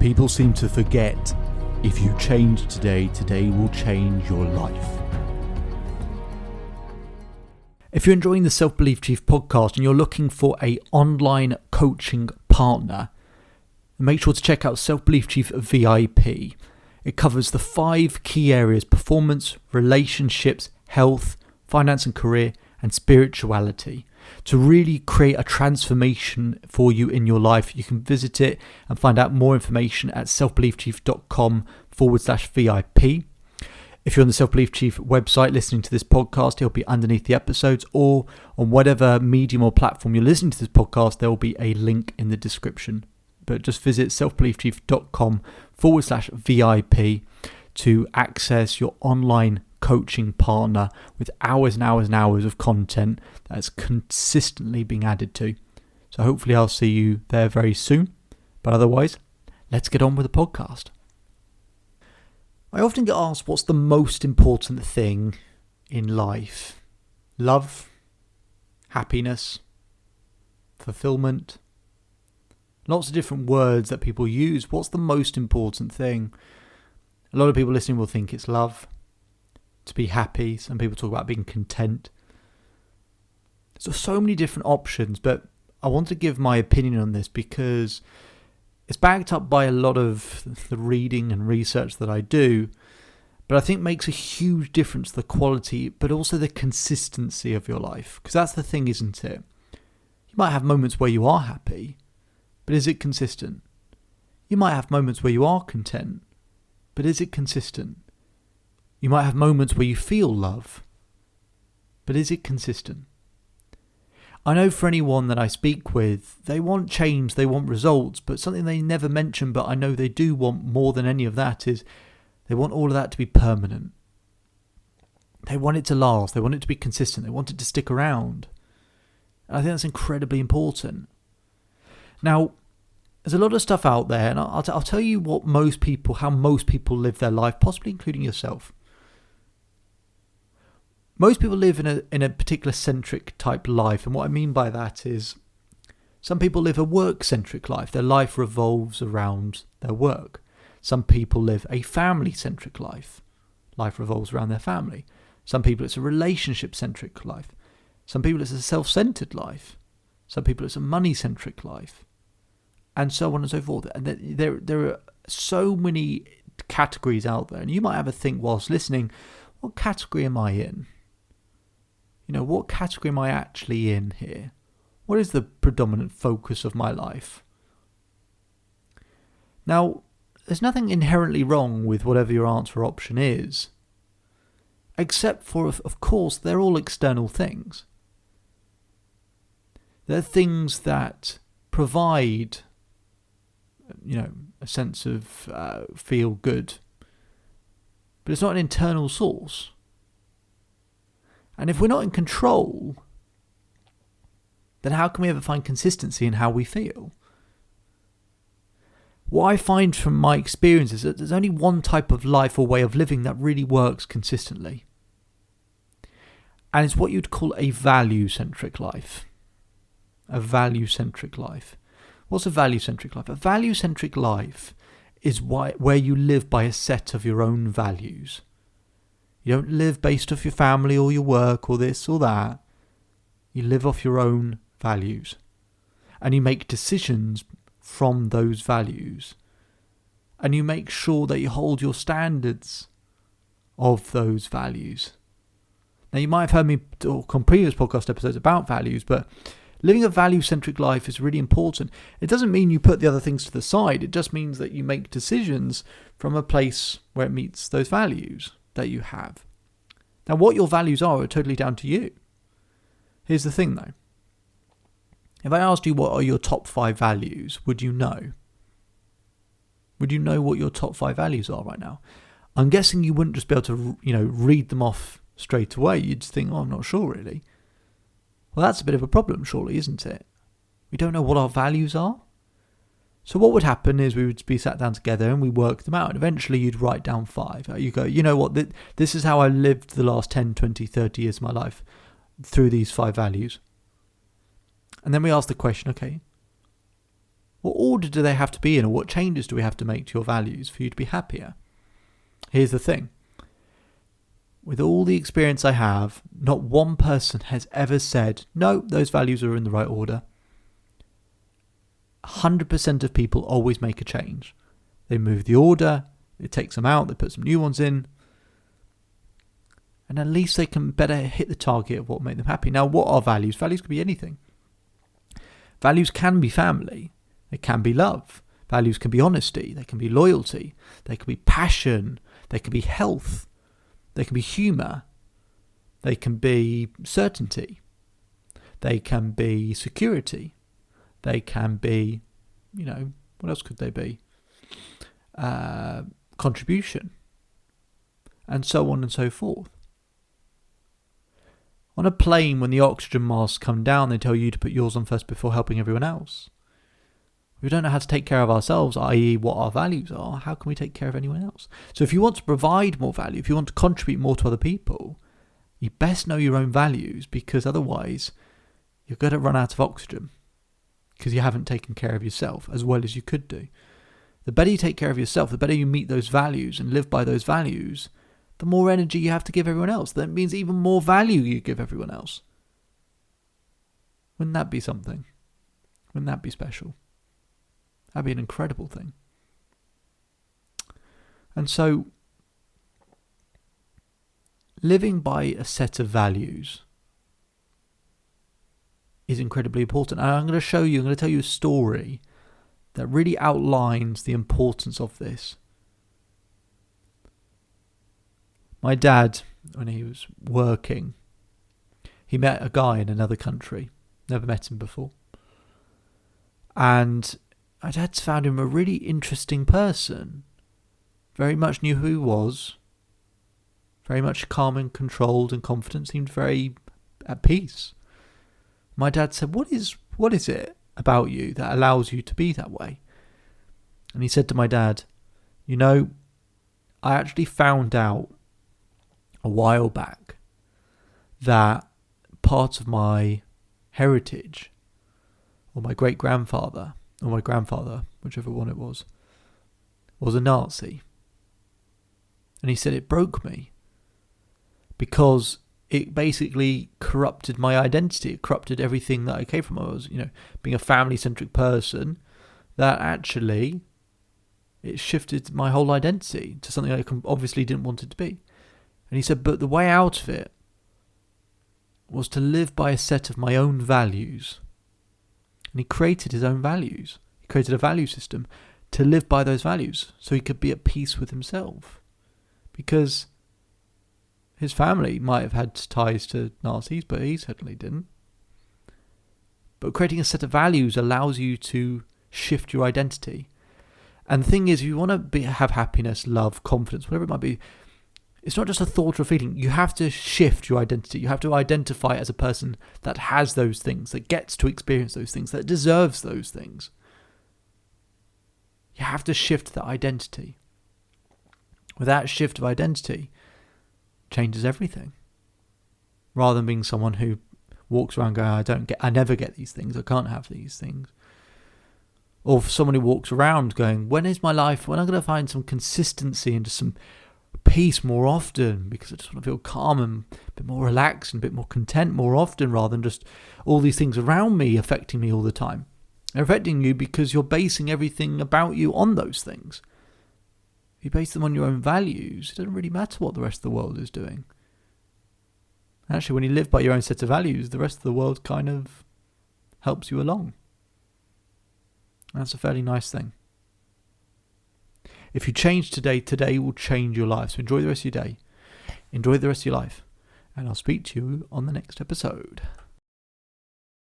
People seem to forget, if you change today, today will change your life. If you're enjoying the Self-Belief Chief podcast and you're looking for an online coaching partner, make sure to check out Self-Belief Chief VIP. It covers the 5 key areas: performance, relationships, health, finance and career, and spirituality. To really create a transformation for you in your life, you can visit it and find out more information at selfbeliefchief.com/VIP. If you're on the Self-Belief Chief website listening to this podcast, it'll be underneath the episodes, or on whatever medium or platform you're listening to this podcast, there will be a link in the description. But just visit selfbeliefchief.com/VIP to access your online coaching partner with hours and hours and hours of content that's consistently being added to. So hopefully I'll see you there very soon. But otherwise, let's get on with the podcast. I often get asked, what's the most important thing in life? Love, happiness, fulfillment. Lots of different words that people use. What's the most important thing? A lot of people listening will think it's love, to be happy. Some people talk about being content. So many different options, but I want to give my opinion on this because it's backed up by a lot of the reading and research that I do, but I think makes a huge difference to the quality, but also the consistency of your life. Because that's the thing, isn't it? You might have moments where you are happy, but is it consistent? You might have moments where you are content, but is it consistent? You might have moments where you feel love, but is it consistent? I know for anyone that I speak with, they want change, they want results, but something they never mention, but I know they do want more than any of that, is they want all of that to be permanent. They want it to last, they want it to be consistent, they want it to stick around. And I think that's incredibly important. Now, there's a lot of stuff out there, and I'll tell you how most people live their life, possibly including yourself. Most people live in a particular centric type life, and what I mean by that is some people live a work-centric life. Their life revolves around their work. Some people live a family-centric life. Life revolves around their family. Some people it's a relationship-centric life. Some people it's a self-centered life. Some people it's a money-centric life. And so on and so forth. And there are so many categories out there, and you might have a think whilst listening, what category am I in? You know, what category am I actually in here? What is the predominant focus of my life? Now, there's nothing inherently wrong with whatever your answer or option is, except for, of course, they're all external things. They're things that provide, a sense of feel good, but it's not an internal source. And if we're not in control, then how can we ever find consistency in how we feel? What I find from my experience is that there's only one type of life or way of living that really works consistently. And it's what you'd call a value-centric life. A value-centric life. What's a value-centric life? A value-centric life is where you live by a set of your own values. You don't live based off your family or your work or this or that. You live off your own values. And you make decisions from those values. And you make sure that you hold your standards of those values. Now, you might have heard me talk on previous podcast episodes about values, but living a value-centric life is really important. It doesn't mean you put the other things to the side. It just means that you make decisions from a place where it meets those values that you have. Now, what your values are totally down to you. Here's the thing, though. If I asked you what are your top 5 values, would you know? Would you know what your top 5 values are right now? I'm guessing you wouldn't just be able to, read them off straight away. You'd just think, I'm not sure really. Well, that's a bit of a problem, surely, isn't it? We don't know what our values are. So what would happen is we would be sat down together and we work them out. And eventually you'd write down 5. You go, you know what, this is how I lived the last 10, 20, 30 years of my life through these 5 values. And then we ask the question, okay, What order do they have to be in, or what changes do we have to make to your values for you to be happier? Here's the thing. With all the experience I have, not one person has ever said, no, those values are in the right order. 100% of people always make a change. They move the order, it takes them out, they put some new ones in, and at least they can better hit the target of what will make them happy. Now, what are values? Values can be anything. Values can be family. They can be love. Values can be honesty. They can be loyalty. They can be passion. They can be health. They can be humour. They can be certainty. They can be security. They can be, what else could they be? Contribution. And so on and so forth. On a plane, when the oxygen masks come down, they tell you to put yours on first before helping everyone else. If we don't know how to take care of ourselves, i.e. what our values are, how can we take care of anyone else? So if you want to provide more value, if you want to contribute more to other people, you best know your own values, because otherwise you're going to run out of oxygen because you haven't taken care of yourself as well as you could do. The better you take care of yourself, the better you meet those values and live by those values, the more energy you have to give everyone else. That means even more value you give everyone else. Wouldn't that be something? Wouldn't that be special? That'd be an incredible thing. And so, living by a set of values is incredibly important. And I'm going to tell you a story that really outlines the importance of this. My dad, when he was working, he met a guy in another country. Never met him before. And my dad's found him a really interesting person. Very much knew who he was. Very much calm and controlled and confident. Seemed very at peace. My dad said, what is it about you that allows you to be that way? And he said to my dad, I actually found out a while back that part of my heritage, or my great-grandfather, or my grandfather, whichever one it was a Nazi. And he said it broke me because it basically corrupted my identity. It corrupted everything that I came from. I was, being a family-centric person, that actually it shifted my whole identity to something I obviously didn't want it to be. And he said, but the way out of it was to live by a set of my own values. And he created his own values. He created a value system to live by those values so he could be at peace with himself. Because his family might have had ties to Nazis, but he certainly didn't. But creating a set of values allows you to shift your identity. And the thing is, if you want to have happiness, love, confidence, whatever it might be, it's not just a thought or a feeling. You have to shift your identity. You have to identify as a person that has those things, that gets to experience those things, that deserves those things. You have to shift that identity. With that shift of identity, changes everything. Rather than being someone who walks around going, I never get these things, I can't have these things. Or someone who walks around going, when am I going to find some consistency and just some peace more often, because I just want to feel calm and a bit more relaxed and a bit more content more often, rather than just all these things around me affecting me all the time. They're affecting you because you're basing everything about you on those things. If you base them on your own values, it doesn't really matter what the rest of the world is doing. Actually, when you live by your own set of values, the rest of the world kind of helps you along. That's a fairly nice thing. If you change today will change your life. So enjoy the rest of your day. Enjoy the rest of your life. And I'll speak to you on the next episode.